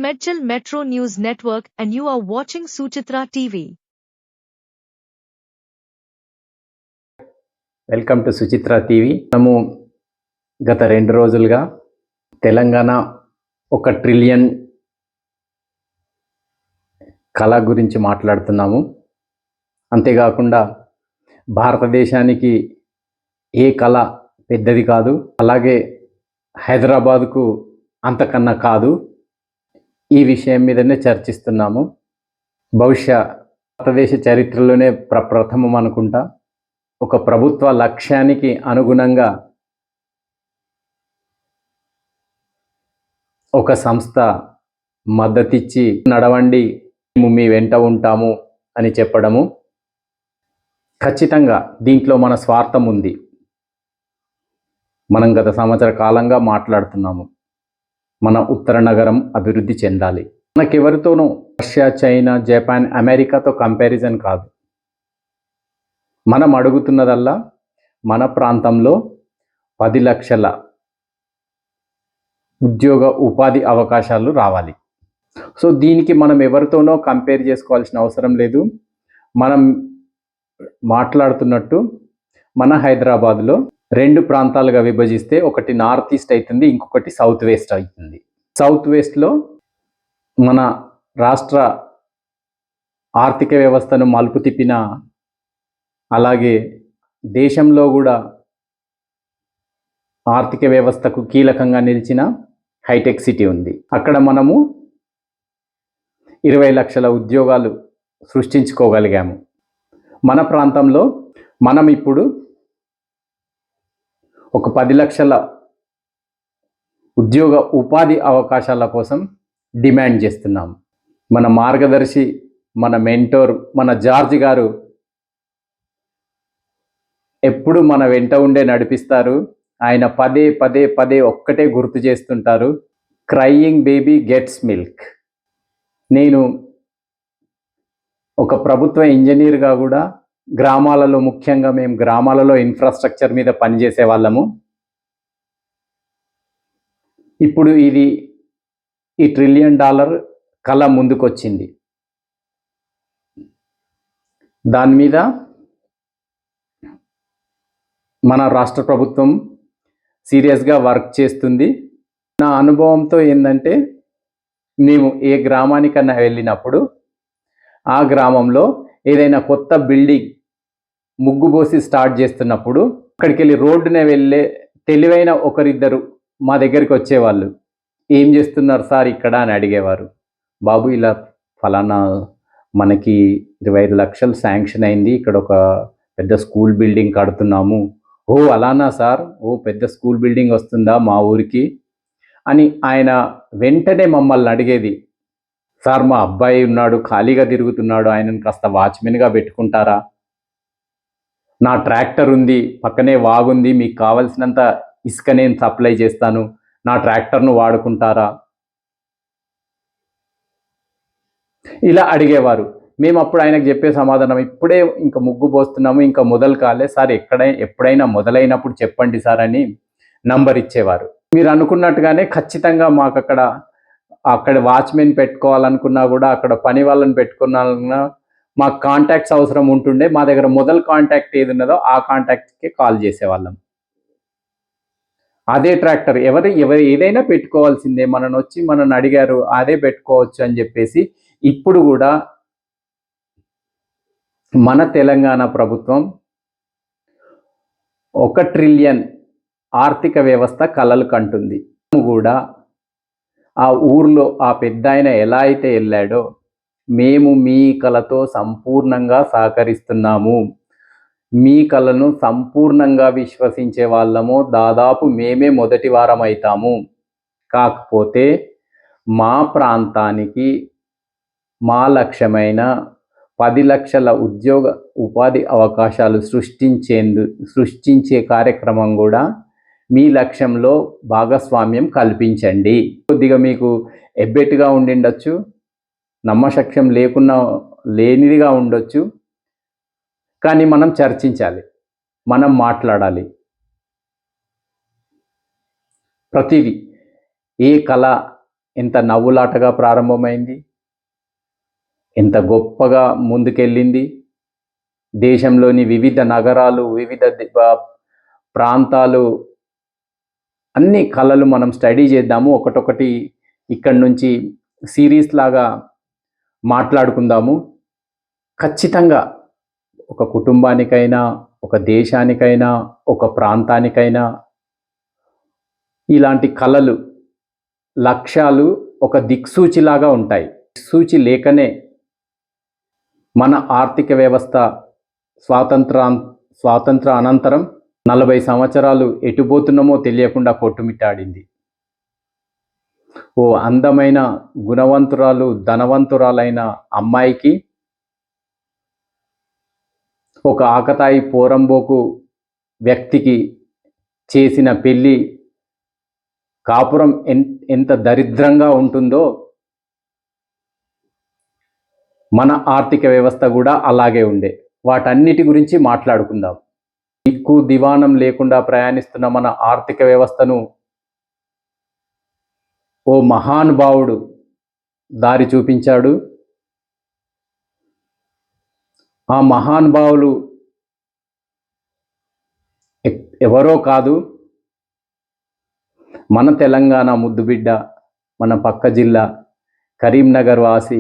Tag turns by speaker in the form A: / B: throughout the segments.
A: Medchal Metro News Network and you are watching Suchitra TV.
B: Welcome to Suchitra TV. మనము గత 2 రోజులుగా Telangana 1 trillion కళ గురించి మాట్లాడుతున్నాము. అంతేకాకుండా భారతదేశానికి ఏ కళ పెద్దది కాదు, అలాగే హైదరాబాద్కు అంతకన్నా కాదు. ఈ విషయం మీదనే చర్చిస్తున్నాము. బహుశా భారతదేశ చరిత్రలోనే ప్రప్రథమం అనుకుంటా ఒక ప్రభుత్వ లక్ష్యానికి అనుగుణంగా ఒక సంస్థ మద్దతిచ్చి నడవండి, మేము మీ వెంట ఉంటాము అని చెప్పడము. ఖచ్చితంగా దీంట్లో మన స్వార్థం ఉంది. మనం గత సంవత్సర కాలంగా మాట్లాడుతున్నాము, మన ఉత్తర నగరం అభివృద్ధి చెందాలి. మనకెవరితోనూ రష్యా, చైనా, జపాన్, అమెరికాతో కంపారిజన్ కాదు. మనం అడుగుతున్నదల్లా మన ప్రాంతంలో 10 లక్షల ఉద్యోగ ఉపాధి అవకాశాలు రావాలి. సో దీనికి మనం ఎవరితోనో కంపేర్ చేసుకోవాల్సిన అవసరం లేదు. మనం మాట్లాడుతున్నట్టు మన హైదరాబాద్లో 2 ప్రాంతాలుగా విభజిస్తే ఒకటి నార్త్ ఈస్ట్ అవుతుంది, ఇంకొకటి సౌత్ వెస్ట్ అవుతుంది. సౌత్ వెస్ట్లో మన రాష్ట్ర ఆర్థిక వ్యవస్థను మలుపు తిప్పిన, అలాగే దేశంలో కూడా ఆర్థిక వ్యవస్థకు కీలకంగా నిలిచిన హైటెక్ సిటీ ఉంది. అక్కడ మనము 20 లక్షల ఉద్యోగాలు సృష్టించుకోగలిగాము. మన ప్రాంతంలో మనం ఇప్పుడు ఒక 10 లక్షల ఉద్యోగ ఉపాధి అవకాశాల కోసం డిమాండ్ చేస్తున్నాము. మన మార్గదర్శి, మన మెంటోర్, మన జార్జ్ గారు ఎప్పుడు మన వెంట ఉండే నడిపిస్తారు. ఆయన పదే పదే పదే ఒక్కటే గుర్తు చేస్తుంటారు, క్రయింగ్ బేబీ గెట్స్ మిల్క్. నేను ఒక ప్రభుత్వ ఇంజనీర్గా కూడా గ్రామాలలో, ముఖ్యంగా మేము గ్రామాలలో ఇన్ఫ్రాస్ట్రక్చర్ మీద పనిచేసే వాళ్ళము. ఇప్పుడు ఈ $1 ట్రిలియన్ కళ ముందుకొచ్చింది. దాని మీద మన రాష్ట్ర ప్రభుత్వం సీరియస్గా వర్క్ చేస్తుంది. నా అనుభవంతో ఏంటంటే, మేము ఏ గ్రామానికన్నా వెళ్ళినప్పుడు ఆ గ్రామంలో ఏదైనా కొత్త బిల్డింగ్ ముగ్గుబోసి స్టార్ట్ చేస్తున్నప్పుడు అక్కడికి వెళ్ళి రోడ్డునే వెళ్ళే తెలివైన ఒకరిద్దరు మా దగ్గరికి వచ్చేవాళ్ళు. ఏం చేస్తున్నారు సార్ ఇక్కడ అని అడిగేవారు. బాబు ఇలా ఫలానా మనకి 25 లక్షలు శాంక్షన్ అయింది, ఇక్కడ ఒక పెద్ద స్కూల్ బిల్డింగ్ కడుతున్నాము. ఓ అలానా సార్, ఓ పెద్ద స్కూల్ బిల్డింగ్ వస్తుందా మా ఊరికి అని ఆయన వెంటనే మమ్మల్ని అడిగేది. సార్ మా అబ్బాయి ఉన్నాడు, ఖాళీగా తిరుగుతున్నాడు, ఆయనను కాస్త వాచ్మెన్గా పెట్టుకుంటారా? నా ట్రాక్టర్ ఉంది, పక్కనే వాగుంది, మీకు కావలసినంత ఇసుక నేను సప్లై చేస్తాను, నా ట్రాక్టర్ను వాడుకుంటారా? ఇలా అడిగేవారు. మేము అప్పుడు ఆయనకు చెప్పే సమాధానం, ఇప్పుడే ఇంకా ముగ్గు పోస్తున్నాము, ఇంకా మొదలు కాలే సార్, ఎప్పుడైనా మొదలైనప్పుడు చెప్పండి సార్ అని నంబర్ ఇచ్చేవారు. మీరు అనుకున్నట్టుగానే ఖచ్చితంగా మాకు అక్కడ వాచ్మెన్ పెట్టుకోవాలనుకున్నా కూడా, అక్కడ పని వాళ్ళని పెట్టుకున్నా మాకు కాంటాక్ట్స్ అవసరం ఉంటుండే. మా దగ్గర మొదలు కాంటాక్ట్ ఏది ఉన్నదో ఆ కాంటాక్ట్కి కాల్ చేసేవాళ్ళం. అదే ట్రాక్టర్ ఎవరు ఏదైనా పెట్టుకోవాల్సిందే, మనని అడిగారు అదే పెట్టుకోవచ్చు అని చెప్పేసి ఇప్పుడు కూడా మన తెలంగాణ ప్రభుత్వం 1 ట్రిలియన్ ఆర్థిక వ్యవస్థ కలలు కంటుంది. కూడా ఆ ఊర్లో ఆ పెద్ద ఆయన ఎలా అయితే వెళ్ళాడో, మేము మీ కళతో సంపూర్ణంగా సహకరిస్తున్నాము, మీ కళను సంపూర్ణంగా విశ్వసించే వాళ్ళము దాదాపు మేమే మొదటి వారం అవుతాము. కాకపోతే మా ప్రాంతానికి మా లక్ష్యమైన 10 లక్షల ఉద్యోగ ఉపాధి అవకాశాలు సృష్టించే కార్యక్రమం కూడా మీ లక్ష్యంలో భాగస్వామ్యం కల్పించండి. కొద్దిగా మీకు ఎబ్బెట్టుగా ఉండిండొచ్చు, నమ్మశక్యం లేనిదిగా ఉండొచ్చు, కానీ మనం చర్చించాలి, మనం మాట్లాడాలి. ప్రతిదీ ఏ కళ ఎంత నవ్వులాటగా ప్రారంభమైంది, ఎంత గొప్పగా ముందుకెళ్ళింది. దేశంలోని వివిధ నగరాలు, వివిధ ప్రాంతాలు, అన్ని కళలు మనం స్టడీ చేద్దాము. ఒకటొకటి ఇక్కడి నుంచి సిరీస్ లాగా మాట్లాడుకుందాము. ఖచ్చితంగా ఒక కుటుంబానికైనా, ఒక దేశానికైనా, ఒక ప్రాంతానికైనా ఇలాంటి కళలు, లక్ష్యాలు ఒక దిక్సూచిలాగా ఉంటాయి. దిక్సూచి లేకనే మన ఆర్థిక వ్యవస్థ స్వాతంత్ర అనంతరం 40 సంవత్సరాలు ఎటుపోతున్నామో తెలియకుండా కొట్టుమిట్టాడింది. ఓ అందమైన, గుణవంతురాలు, ధనవంతురాలైన అమ్మాయికి ఒక ఆకతాయి పోరంబోకు వ్యక్తికి చేసిన పెళ్ళి కాపురం ఎంత దరిద్రంగా ఉంటుందో మన ఆర్థిక వ్యవస్థ కూడా అలాగే ఉండే. వాటన్నిటి గురించి మాట్లాడుకుందాం. దిక్కు దివాణం లేకుండా ప్రయాణిస్తున్న మన ఆర్థిక వ్యవస్థను ఓ మహానుభావుడు దారి చూపించాడు. ఆ మహానుభావులు ఎవరో కాదు, మన తెలంగాణ ముద్దుబిడ్డ, మన పక్క జిల్లా కరీంనగర్ వాసి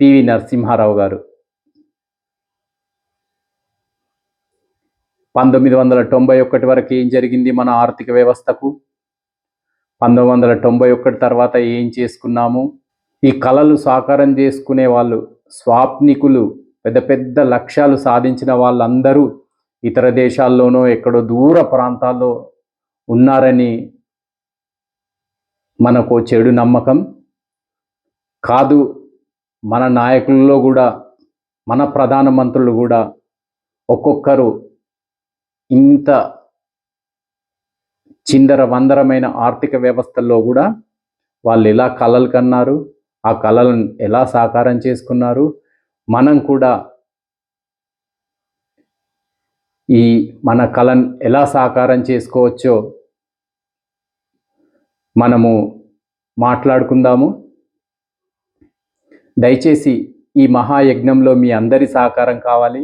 B: పివి నరసింహారావు గారు. 1991 వరకు ఏం జరిగింది మన ఆర్థిక వ్యవస్థకు, 1991 తర్వాత ఏం చేసుకున్నాము, ఈ కళలు సాకారం చేసుకునే వాళ్ళు, స్వాప్నికులు, పెద్ద పెద్ద లక్ష్యాలు సాధించిన వాళ్ళందరూ ఇతర దేశాల్లోనో ఎక్కడో దూర ప్రాంతాల్లో ఉన్నారని మనకు చెడు నమ్మకం. కాదు, మన నాయకుల్లో కూడా, మన ప్రధానమంత్రులు కూడా ఒక్కొక్కరు ఇంత చిందర వందరమైన ఆర్థిక వ్యవస్థల్లో కూడా వాళ్ళు ఎలా కలలు కన్నారు, ఆ కళలను ఎలా సాకారం చేసుకున్నారు. మనం కూడా ఈ మన కళను ఎలా సాకారం చేసుకోవచ్చో మనము మాట్లాడుకుందాము. దయచేసి ఈ మహాయజ్ఞంలో మీ అందరి సహకారం కావాలి.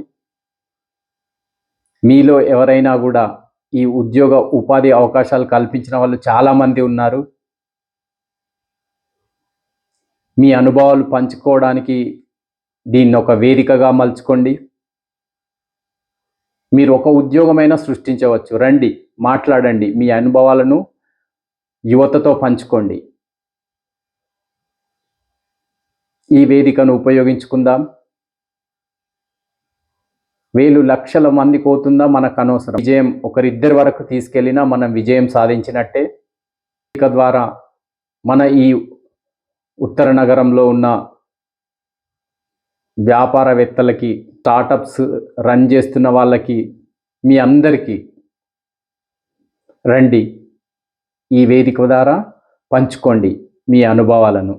B: మీలో ఎవరైనా కూడా ఈ ఉద్యోగ ఉపాధి అవకాశాలు కల్పించిన వాళ్ళు చాలామంది ఉన్నారు. మీ అనుభవాలు పంచుకోవడానికి దీన్ని ఒక వేదికగా మలుచుకోండి. మీరు ఒక ఉద్యోగమైనా సృష్టించవచ్చు. రండి, మాట్లాడండి, మీ అనుభవాలను యువతతో పంచుకోండి. ఈ వేదికను ఉపయోగించుకుందాం. వేలు లక్షల మంది పోతుందా మనకు అనవసరం. విజయం ఒకరిద్దరి వరకు తీసుకెళ్ళినా మనం విజయం సాధించినట్టే. వేదిక ద్వారా మన ఈ ఉత్తర నగరంలో ఉన్న వ్యాపారవేత్తలకి, స్టార్టప్స్ రన్ చేస్తున్న వాళ్ళకి, మీ అందరికీ రండి, ఈ వేదిక ద్వారా పంచుకోండి మీ అనుభవాలను.